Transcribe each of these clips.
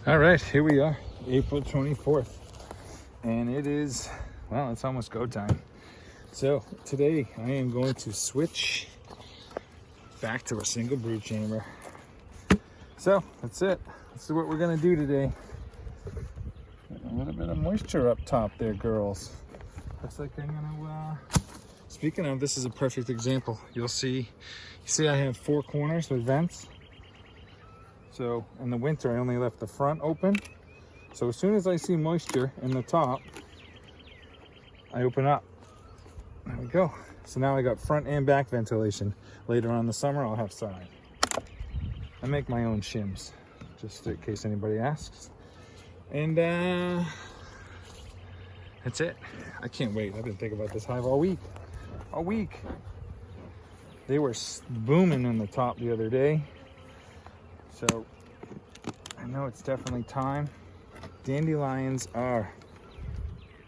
All right, here we are, April 24th, and it is, well, it's almost go time. So today I am going to switch back to a single brood chamber. So that's it. This is what we're gonna do today. A little bit of moisture up top there, girls. Looks like I'm gonna, speaking of, this is a perfect example. You see I have 4 corners with vents. So in the winter, I only left the front open. So as soon as I see moisture in the top, I open up. There we go. So now I got front and back ventilation. Later on in the summer, I'll have side. I make my own shims, just in case anybody asks. And that's it. I can't wait. I've been thinking about this hive all week. All week. They were booming in the top the other day. So I know it's definitely time. Dandelions are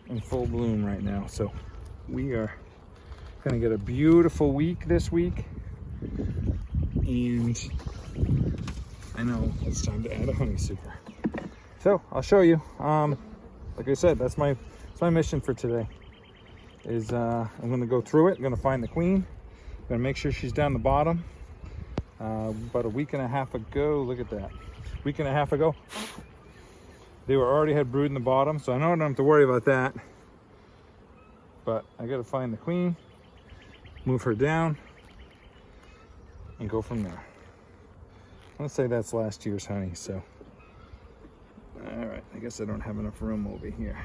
in full bloom right now. So we are gonna get a beautiful week this week. And I know it's time to add a honey super. So I'll show you. Like I said, that's my mission for today. Is I'm gonna go through it. I'm gonna find the queen. I'm gonna make sure she's down the bottom. About a week and a half ago, look at that. Week and a half ago, they already had brood in the bottom, so I know I don't have to worry about that. But I gotta find the queen, move her down, and go from there. Let's say that's last year's honey, so. All right, I guess I don't have enough room over here.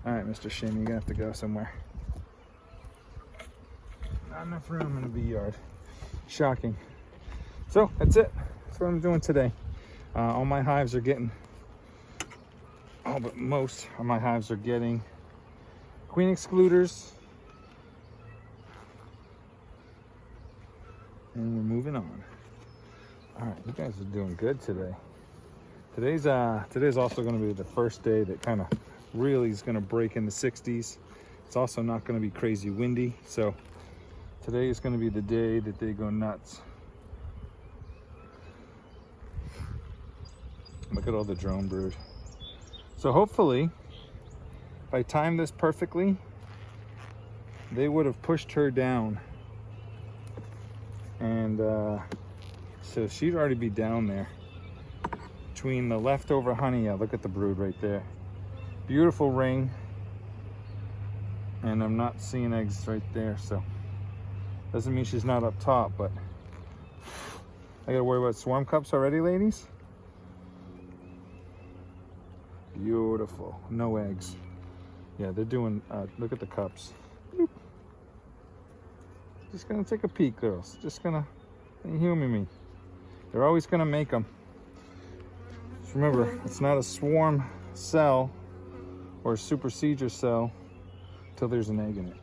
All right, Mr. Shin, you're gonna have to go somewhere. Not enough room in the bee yard. Shocking. So that's it. That's what I'm doing today. All my hives are getting, all but most of my hives are getting queen excluders. And we're moving on. All right, you guys are doing good today. Today's also going to be the first day that kind of really is going to break in the 60s. It's also not going to be crazy windy. So today is going to be the day that they go nuts. Look at all the drone brood. So hopefully, if I time this perfectly, they would have pushed her down. And so she'd already be down there. Between the leftover honey, yeah, look at the brood right there. Beautiful ring. And I'm not seeing eggs right there, so doesn't mean she's not up top, but I gotta worry about swarm cups already, ladies. Beautiful, no eggs. Yeah, they're doing, look at the cups. Boop. Just gonna take a peek, girls. Just gonna humor me. They're always gonna make them. Just remember, it's not a swarm cell or a supersedure cell till there's an egg in it.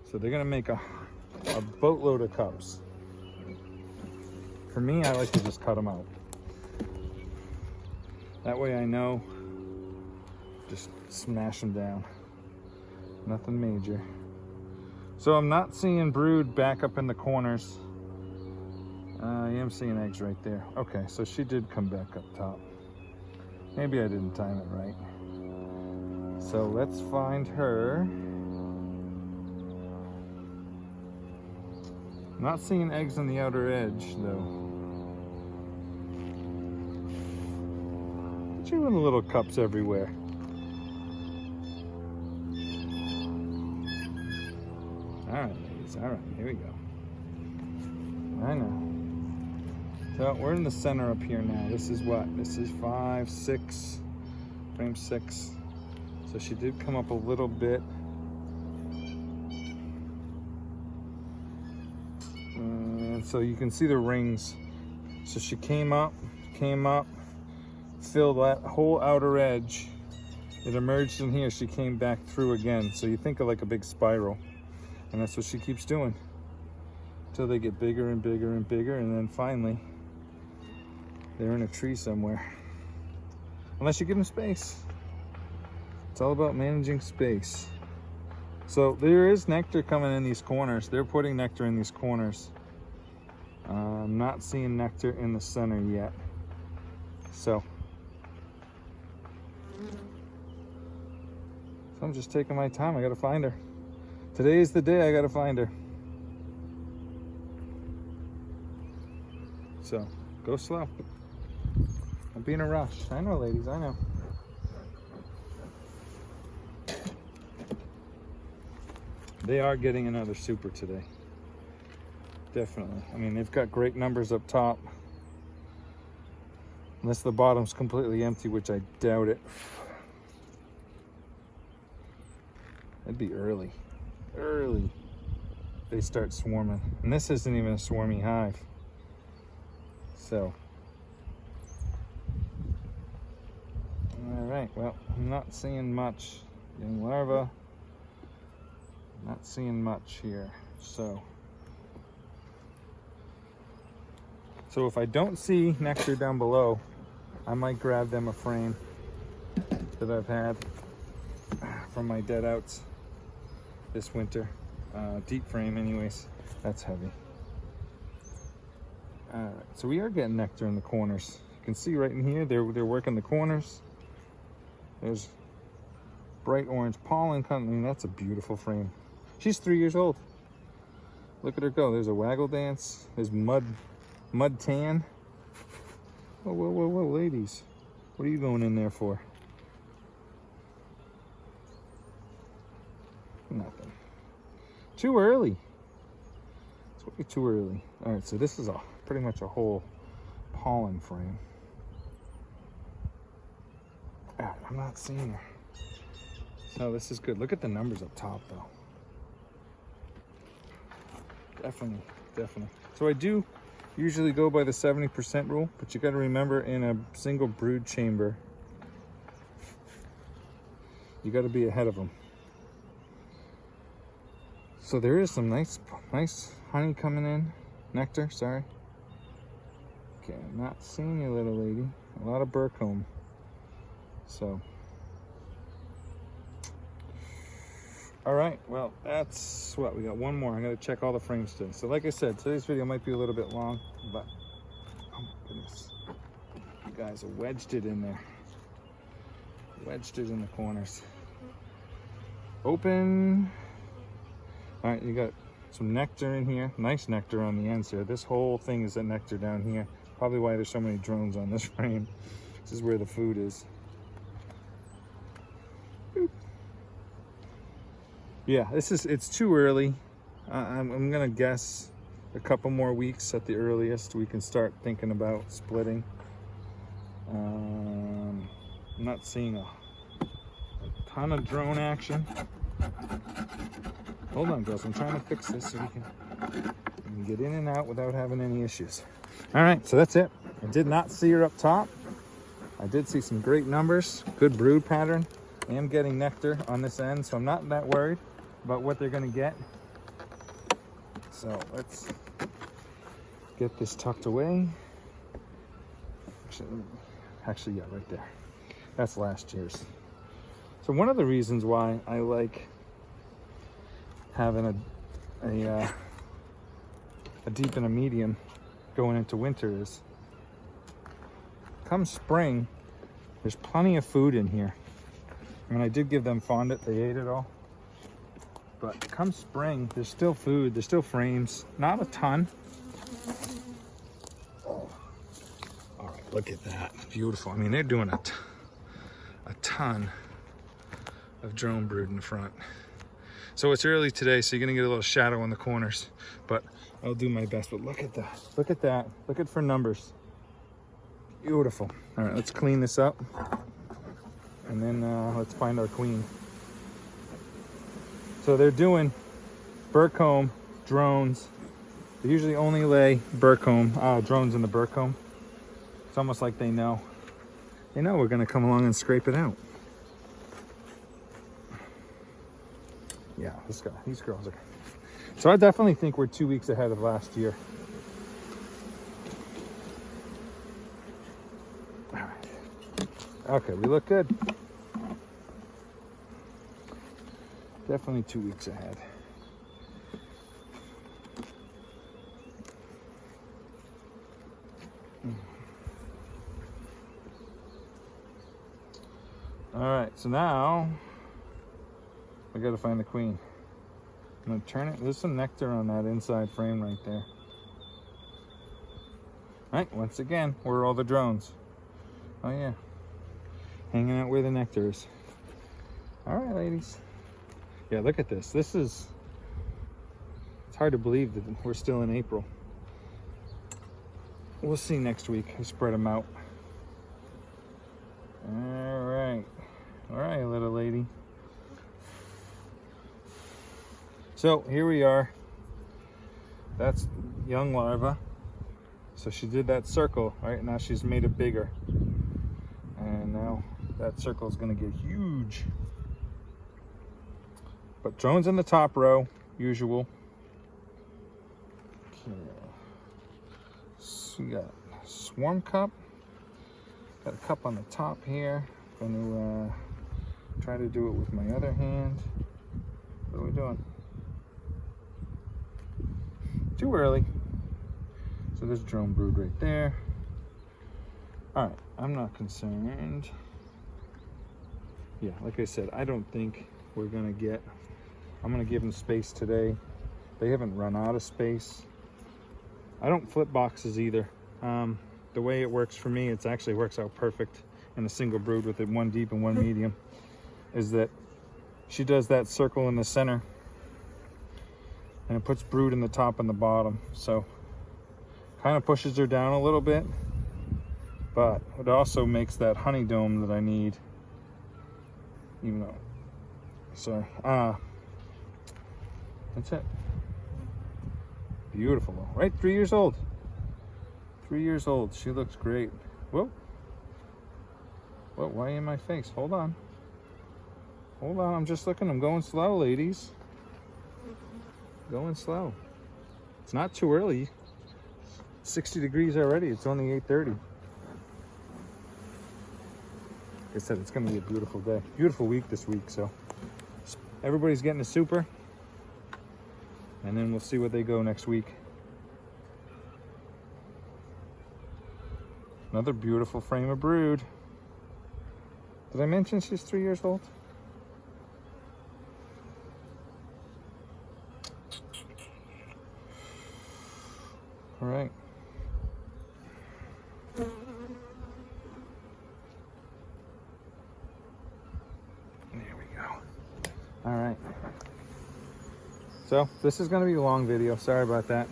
So they're gonna make a boatload of cups. For me, I like to just cut them out. That way I know, just smash them down. Nothing major. So I'm not seeing brood back up in the corners. I am seeing eggs right there. Okay, so she did come back up top. Maybe I didn't time it right. So let's find her. Not seeing eggs on the outer edge though. Put you in the little cups everywhere. All right, ladies. All right, here we go. I know. So we're in the center up here now. This is what? This is 5, 6, frame 6. So she did come up a little bit. And so you can see the rings. So she came up, filled that whole outer edge. It emerged in here. She came back through again. So you think of like a big spiral. And that's what she keeps doing. Until they get bigger and bigger and bigger. And then finally, they're in a tree somewhere. Unless you give them space. It's all about managing space. So there is nectar coming in these corners. They're putting nectar in these corners. I'm not seeing nectar in the center yet. So I'm just taking my time. I gotta find her. Today is the day I gotta find her. So go slow. Don't be in a rush. I know, ladies, I know. They are getting another super today. Definitely. I mean, they've got great numbers up top. Unless the bottom's completely empty, which I doubt it. It'd be early. Early. They start swarming. And this isn't even a swarmy hive. So. Alright, well, I'm not seeing much. Getting larvae. Not seeing much here. So if I don't see nectar down below, I might grab them a frame that I've had from my dead outs this winter. Deep frame anyways. That's heavy. Alright, so we are getting nectar in the corners. You can see right in here, they're working the corners. There's bright orange pollen coming. I mean, that's a beautiful frame. She's 3 years old. Look at her go. There's a waggle dance. There's mud tan. Whoa, whoa, whoa, whoa, ladies. What are you going in there for? Nothing. Too early. It's way too early. All right, so this is pretty much a whole pollen frame. Ah, I'm not seeing her. So this is good. Look at the numbers up top, though. Definitely. So I do usually go by the 70% rule, but you got to remember, in a single brood chamber, you got to be ahead of them. So there is some nice honey coming in. Nectar, sorry. Okay, I'm not seeing you, little lady. A lot of burr comb. So. All right, well, that's what, we got one more. I gotta check all the frames today. So like I said, today's video might be a little bit long, but oh my goodness. You guys have wedged it in there. Wedged it in the corners. Open. All right, you got some nectar in here. Nice nectar on the ends here. This whole thing is a nectar down here. Probably why there's so many drones on this frame. This is where the food is. Boop. Yeah, it's too early. I'm gonna guess a couple more weeks at the earliest we can start thinking about splitting. I'm not seeing a ton of drone action. Hold on, girls, I'm trying to fix this so we can get in and out without having any issues. All right, so that's it. I did not see her up top. I did see some great numbers, good brood pattern. I am getting nectar on this end, so I'm not that worried about what they're gonna get. So let's get this tucked away. Actually, yeah, right there. That's last year's. So one of the reasons why I like having a deep and a medium going into winter is, come spring, there's plenty of food in here. I mean, I did give them fondant, they ate it all. But come spring, there's still food, there's still frames, not a ton. Oh. All right, look at that, beautiful. I mean, they're doing a ton of drone brood in the front. So it's early today, so you're gonna get a little shadow in the corners, but I'll do my best. But look at that, look at that, look at for numbers. Beautiful. All right, let's clean this up. And then let's find our queen. So they're doing burr comb, drones. They usually only lay burr comb, drones in the burr comb. It's almost like they know. They know we're gonna come along and scrape it out. Yeah, this guy, these girls are. So I definitely think we're 2 weeks ahead of last year. All right. Okay, we look good. Definitely 2 weeks ahead. All right, so now I gotta find the queen. I'm gonna turn it. There's some nectar on that inside frame right there. All right, once again, where are all the drones? Oh yeah, hanging out where the nectar is. All right, ladies. Yeah, look at this. It's hard to believe that we're still in April. We'll see next week. I spread them out. All right, little lady. So here we are. That's young larva. So she did that circle, right? Now she's made it bigger. And now that circle is gonna get huge. But drones in the top row, usual. Okay. So we got swarm cup. Got a cup on the top here. Gonna try to do it with my other hand. What are we doing? Too early. So there's drone brood right there. All right, I'm not concerned. Yeah, like I said, I don't think we're gonna get, I'm gonna give them space today. They haven't run out of space. I don't flip boxes either. The way it works for me, it actually works out perfect in a single brood with it, one deep and one medium, is that she does that circle in the center and it puts brood in the top and the bottom. So kind of pushes her down a little bit, but it also makes that honey dome that I need, even though, sorry, that's it. Beautiful, right? 3 years old. 3 years old. She looks great. Whoa. Whoa, why in my face? Hold on. Hold on, I'm just looking. I'm going slow, ladies. Going slow. It's not too early. 60 degrees already. It's only 8:30. Like I said, it's going to be a beautiful day. Beautiful week this week, so everybody's getting a super. And then we'll see where they go next week. Another beautiful frame of brood. Did I mention she's 3 years old? All right. There we go. All right. So this is going to be a long video. Sorry about that.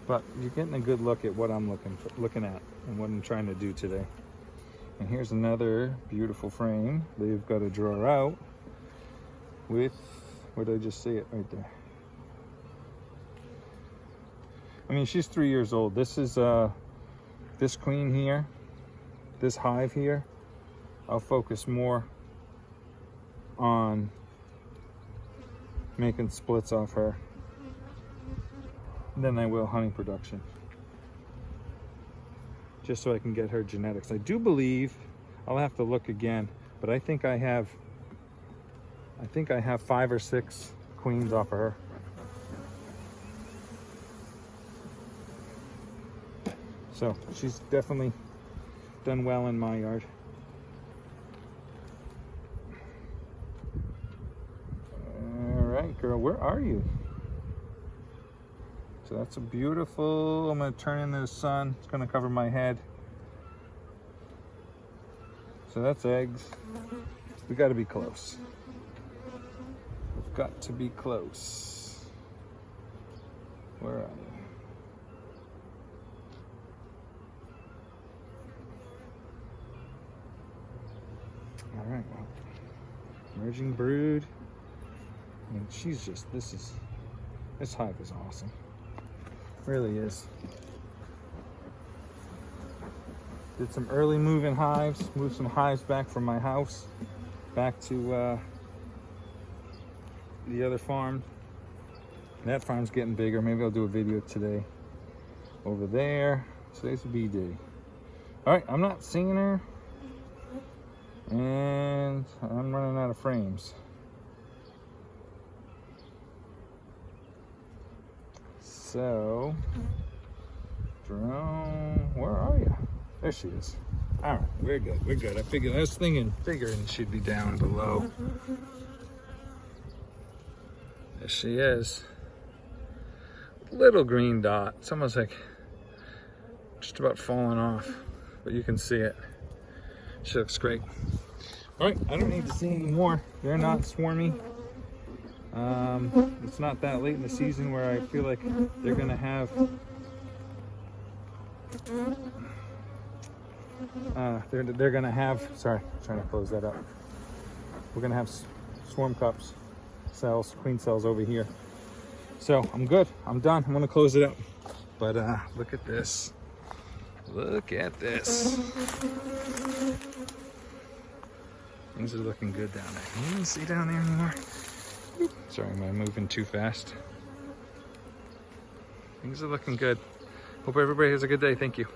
But you're getting a good look at what I'm looking at and what I'm trying to do today. And here's another beautiful frame. They've got to draw out with, where did I just see it? Right there. I mean, she's 3 years old. This is this queen here, this hive here. I'll focus more on making splits off her than I will honey production, just so I can get her genetics. I do believe, I'll have to look again, but I think I have 5 or 6 queens off of her. So she's definitely done well in my yard. All right, girl, where are you? So that's a beautiful, I'm gonna turn into the sun. It's gonna cover my head. So that's eggs. We gotta be close. We've got to be close. Where are you? All right, well, emerging brood. I mean, she's just, this hive is awesome. Really is. Did some early moving hives, moved some hives back from my house, back to the other farm. That farm's getting bigger. Maybe I'll do a video today over there. Today's a bee day. All right, I'm not seeing her, and I'm running out of frames. So, drone, where are you? There she is. All right, we're good. We're good. I was figuring she'd be down below. There she is. Little green dot. It's almost like just about falling off, but you can see it. She looks great. All right, I don't need to see any more. They're not swarmy. It's not that late in the season where I feel like they're gonna have they're gonna have, sorry, trying to close that up. We're gonna have swarm cups, cells, queen cells over here. So I'm good, I'm done. I'm gonna close it up. But look at this. Look at this. Things are looking good down there. Can you even see down there anymore? Sorry, am I moving too fast? Things are looking good. Hope everybody has a good day. Thank you.